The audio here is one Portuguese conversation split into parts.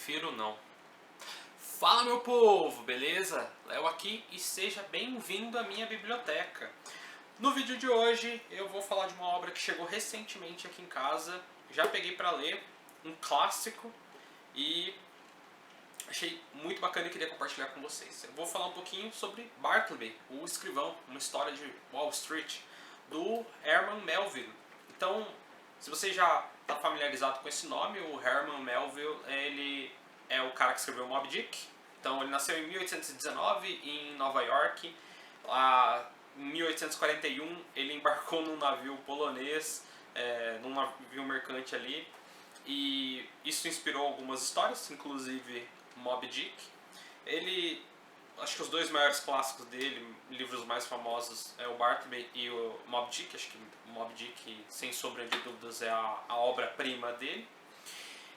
prefiro não. Fala, meu povo, beleza? Léo aqui e seja bem-vindo à minha biblioteca. No vídeo de hoje eu vou falar de uma obra que chegou recentemente aqui em casa. Já peguei para ler, um clássico, e achei muito bacana e queria compartilhar com vocês. Eu vou falar um pouquinho sobre Bartleby, o escrivão, uma história de Wall Street, do Herman Melville. Então, se você já está familiarizado com esse nome, o Herman Melville, ele é o cara que escreveu Moby Dick. Então, ele nasceu em 1819 em Nova York. Lá, em 1841, ele embarcou num navio polonês, num navio mercante ali. E isso inspirou algumas histórias, inclusive Moby Dick. Ele, acho que os dois maiores clássicos dele, livros mais famosos, é o Bartleby e o Moby Dick. Acho que Moby Dick, sem sombra de dúvidas, é a obra-prima dele.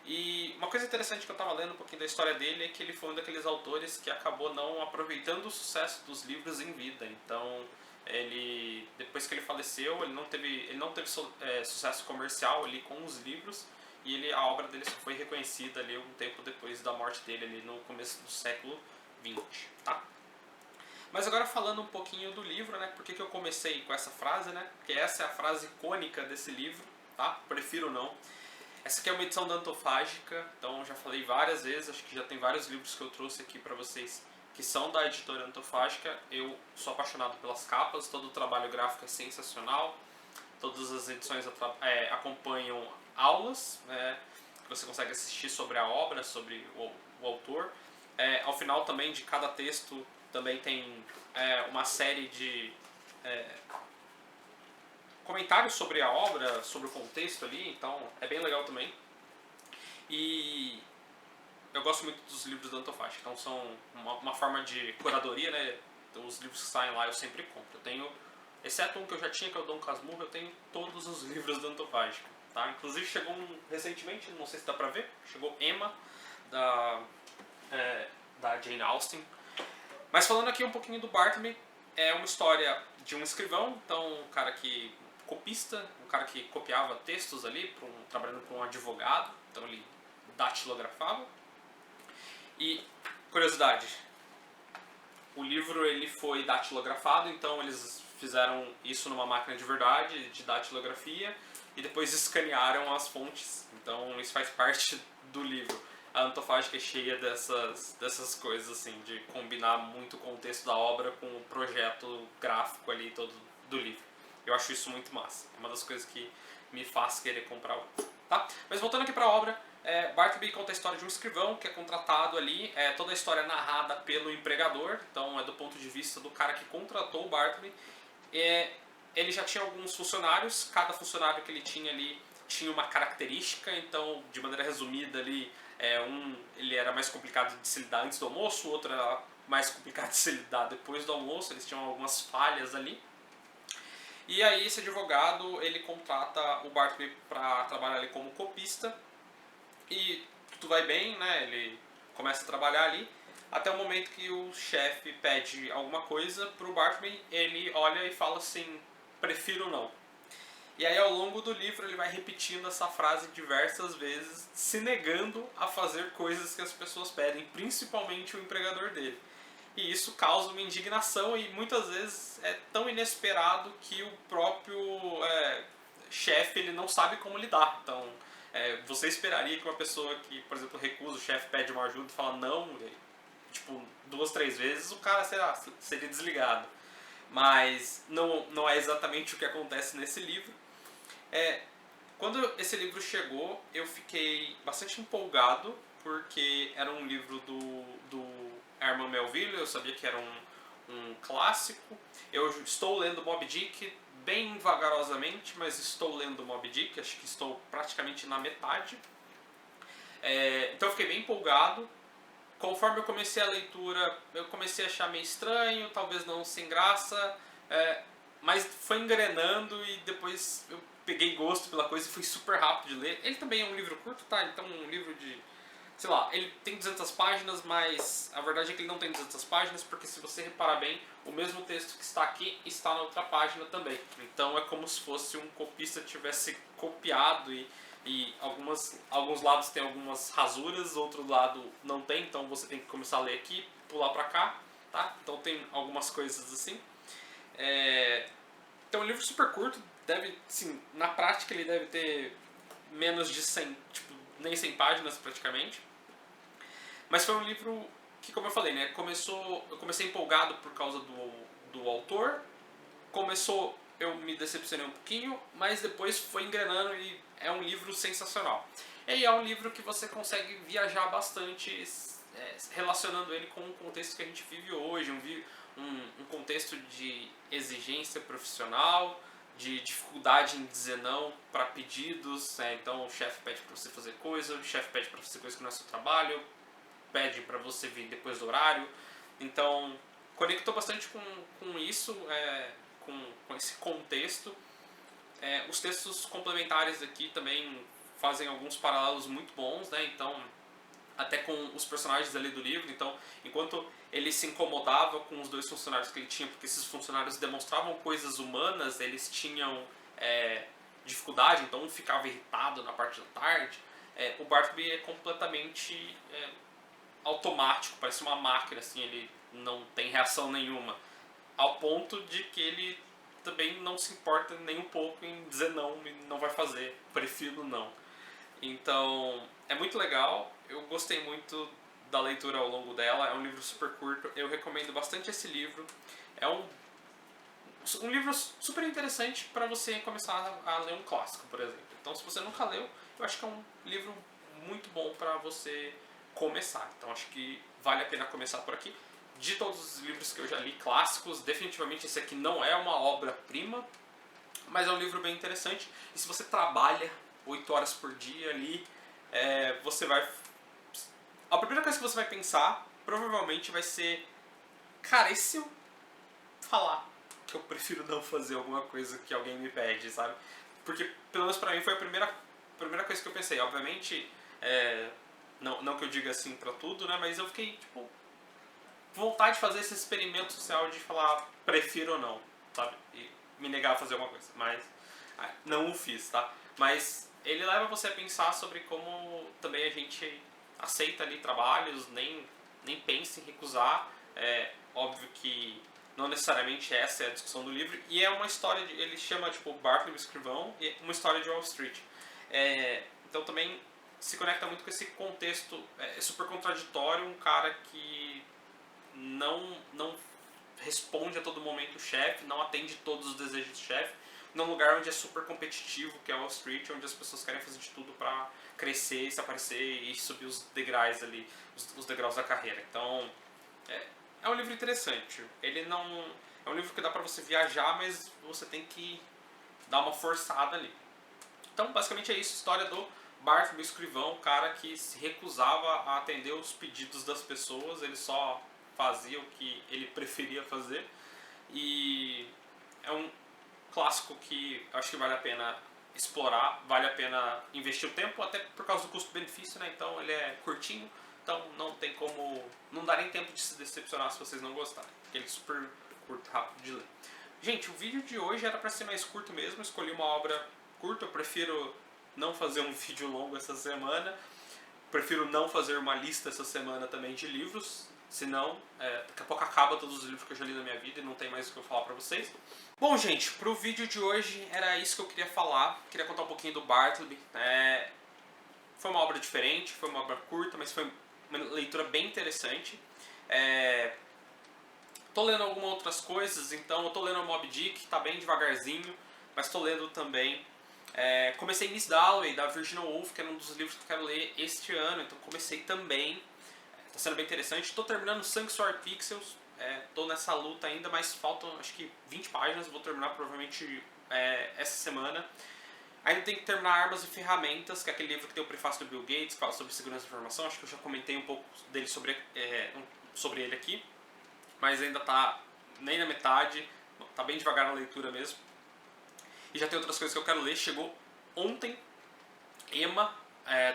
E uma coisa interessante que eu estava lendo um pouquinho da história dele é que ele foi um daqueles autores que acabou não aproveitando o sucesso dos livros em vida. Então, ele, depois que ele faleceu, ele não teve sucesso comercial ali com os livros, e a obra dele só foi reconhecida ali um tempo depois da morte dele, ali no começo do século XX, tá? Mas agora falando um pouquinho do livro, né? Por que eu comecei com essa frase, né? Porque essa é a frase icônica desse livro, tá? Prefiro não. Essa aqui é uma edição da Antofágica, então já falei várias vezes, acho que já tem vários livros que eu trouxe aqui pra vocês que são da editora Antofágica. Eu sou apaixonado pelas capas, todo o trabalho gráfico é sensacional, todas as edições acompanham aulas, né, que você consegue assistir sobre a obra, sobre o autor. Ao final também de cada texto também tem uma série de comentários sobre a obra, sobre o contexto ali, então é bem legal também. E eu gosto muito dos livros da Antofágica, então são uma forma de curadoria, né? Então, os livros que saem lá eu sempre compro. Eu tenho, exceto um que eu já tinha, que é o Dom Casmurro, eu tenho todos os livros da Antofágica, tá? Inclusive chegou recentemente, não sei se dá pra ver, chegou Emma, da Jane Austen. Mas falando aqui um pouquinho do Bartleby, é uma história de um escrivão, então um cara que copista, um cara que copiava textos ali, trabalhando para um advogado, então ele datilografava. E, curiosidade, o livro ele foi datilografado, então eles fizeram isso numa máquina de verdade, de datilografia, e depois escanearam as fontes, então isso faz parte do livro. A Antofágica é cheia dessas coisas, assim, de combinar muito o contexto da obra com o projeto gráfico ali todo do livro. Eu acho isso muito massa. É uma das coisas que me faz querer comprar o livro, tá? Mas voltando aqui para a obra, Bartleby conta a história de um escrivão que é contratado ali, toda a história é narrada pelo empregador, então é do ponto de vista do cara que contratou o Bartleby. Ele já tinha alguns funcionários, cada funcionário que ele tinha ali tinha uma característica, então, de maneira resumida ali, ele era mais complicado de se lidar antes do almoço, o outro era mais complicado de se lidar depois do almoço, eles tinham algumas falhas ali. E aí esse advogado, ele contrata o Bartleby para trabalhar ali como copista, e tudo vai bem, né? Ele começa a trabalhar ali, até o momento que o chefe pede alguma coisa pro Bartleby, ele olha e fala assim, prefiro não. E aí ao longo do livro ele vai repetindo essa frase diversas vezes, se negando a fazer coisas que as pessoas pedem, principalmente o empregador dele. E isso causa uma indignação e muitas vezes é tão inesperado que o próprio chefe ele não sabe como lidar. Então você esperaria que uma pessoa que, por exemplo, recusa, o chefe pede uma ajuda e fala não, tipo 2, 3 vezes, o cara seria desligado. Mas não é exatamente o que acontece nesse livro. Quando esse livro chegou, eu fiquei bastante empolgado, porque era um livro do Herman Melville, eu sabia que era um clássico. Eu estou lendo Moby Dick bem vagarosamente, mas estou lendo Moby Dick, acho que estou praticamente na metade. Então eu fiquei bem empolgado. Conforme eu comecei a leitura, eu comecei a achar meio estranho, talvez não sem graça, mas foi engrenando e depois eu peguei gosto pela coisa e foi super rápido de ler. Ele também é um livro curto, tá? Então um livro de, sei lá, ele tem 200 páginas, mas a verdade é que ele não tem 200 páginas, porque se você reparar bem, o mesmo texto que está aqui está na outra página também. Então é como se fosse um copista tivesse copiado e e alguns lados tem algumas rasuras, outro lado não tem, então você tem que começar a ler aqui, pular pra cá, tá? Então tem algumas coisas assim. Então é um livro super curto, deve, sim, na prática ele deve ter menos de 100, tipo, nem 100 páginas praticamente. Mas foi um livro que, como eu falei, né, eu comecei empolgado por causa do autor, eu me decepcionei um pouquinho, mas depois foi engrenando e é um livro sensacional. E é um livro que você consegue viajar bastante, relacionando ele com o contexto que a gente vive hoje, um contexto de exigência profissional, de dificuldade em dizer não para pedidos, então o chefe pede para você fazer coisa, o chefe pede para fazer coisa que não é seu trabalho, pede para você vir depois do horário. Então, conectou bastante com isso, com esse contexto. Os textos complementares aqui também fazem alguns paralelos muito bons, né? Então, até com os personagens ali do livro. Então, enquanto ele se incomodava com os dois funcionários que ele tinha, porque esses funcionários demonstravam coisas humanas, eles tinham dificuldade, então um ficava irritado na parte da tarde. O Bartleby é completamente automático, parece uma máquina, assim, ele não tem reação nenhuma, ao ponto de que ele também não se importa nem um pouco em dizer não e não vai fazer, prefiro não. Então, é muito legal, eu gostei muito da leitura ao longo dela, é um livro super curto, eu recomendo bastante esse livro, é um livro super interessante para você começar a ler um clássico, por exemplo. Então, se você nunca leu, eu acho que é um livro muito bom para você começar. Então, acho que vale a pena começar por aqui. De todos os livros que eu já li clássicos, definitivamente esse aqui não é uma obra-prima, mas é um livro bem interessante. E se você trabalha 8 horas por dia ali, você vai... A primeira coisa que você vai pensar, provavelmente vai ser: cara, e se eu falar que eu prefiro não fazer alguma coisa que alguém me pede, sabe? Porque, pelo menos pra mim, foi a primeira coisa que eu pensei. Obviamente, não que eu diga assim pra tudo, né? Mas eu fiquei, tipo, vontade de fazer esse experimento social de falar prefiro ou não, sabe? E me negar a fazer alguma coisa. Mas não o fiz, tá? Mas ele leva você a pensar sobre como também a gente aceita ali trabalhos, nem pensa em recusar. É óbvio que não necessariamente essa é a discussão do livro. E é uma história, ele chama tipo Bartleby Escrivão, e uma história de Wall Street. Então também se conecta muito com esse contexto, é super contraditório, um cara que não responde a todo momento o chefe, não atende todos os desejos do chefe, num lugar onde é super competitivo, que é Wall Street, onde as pessoas querem fazer de tudo para crescer, se aparecer e subir os degraus ali, os degraus da carreira. Então, é um livro interessante. Ele não é um livro que dá para você viajar, mas você tem que dar uma forçada ali. Então, basicamente é isso, a história do Bartleby Escrivão, o cara que se recusava a atender os pedidos das pessoas, ele só fazia o que ele preferia fazer. E é um clássico que eu acho que vale a pena explorar, vale a pena investir o tempo, até por causa do custo-benefício, né? Então ele é curtinho, então não tem como... não dá nem tempo de se decepcionar se vocês não gostarem, porque ele é super curto, rápido de ler. Gente, o vídeo de hoje era para ser mais curto mesmo, escolhi uma obra curta, eu prefiro não fazer um vídeo longo essa semana, prefiro não fazer uma lista essa semana também de livros, senão daqui a pouco acaba todos os livros que eu já li na minha vida e não tem mais o que eu falar pra vocês. Bom, gente, pro vídeo de hoje era isso que eu queria falar, queria contar um pouquinho do Bartleby. Foi uma obra diferente, foi uma obra curta, mas foi uma leitura bem interessante. Tô lendo algumas outras coisas, então eu tô lendo o Moby Dick, tá bem devagarzinho, mas tô lendo também. Comecei Miss Dalloway, da Virginia Woolf, que era um dos livros que eu quero ler este ano, então comecei também. Tá sendo bem interessante. Tô terminando Sanctuary Pixels, tô nessa luta ainda, mas faltam acho que 20 páginas, vou terminar provavelmente essa semana. Ainda tem que terminar Armas e Ferramentas, que é aquele livro que tem o prefácio do Bill Gates, que fala sobre segurança da informação, acho que eu já comentei um pouco dele sobre ele aqui, mas ainda tá nem na metade, tá bem devagar na leitura mesmo. E já tem outras coisas que eu quero ler. Chegou ontem Emma,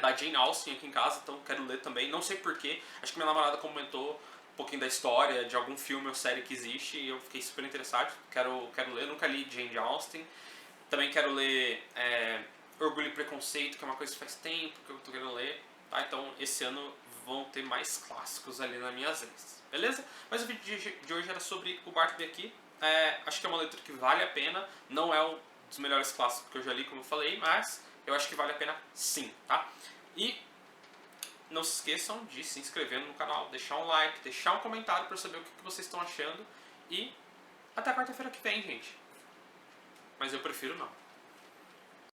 da Jane Austen aqui em casa, então quero ler também. Não sei porquê, acho que minha namorada comentou um pouquinho da história de algum filme ou série que existe e eu fiquei super interessado. Quero ler, nunca li Jane Austen. Também quero ler Orgulho e Preconceito, que é uma coisa que faz tempo que eu tô querendo ler, tá? Então esse ano vão ter mais clássicos ali nas minhas listas, beleza? Mas o vídeo de hoje era sobre o Bartleby aqui. Acho que é uma leitura que vale a pena, não é um dos melhores clássicos que eu já li, como eu falei, mas eu acho que vale a pena sim, tá? E não se esqueçam de se inscrever no canal, deixar um like, deixar um comentário para saber o que vocês estão achando. E até quarta-feira que vem, gente. Mas eu prefiro não.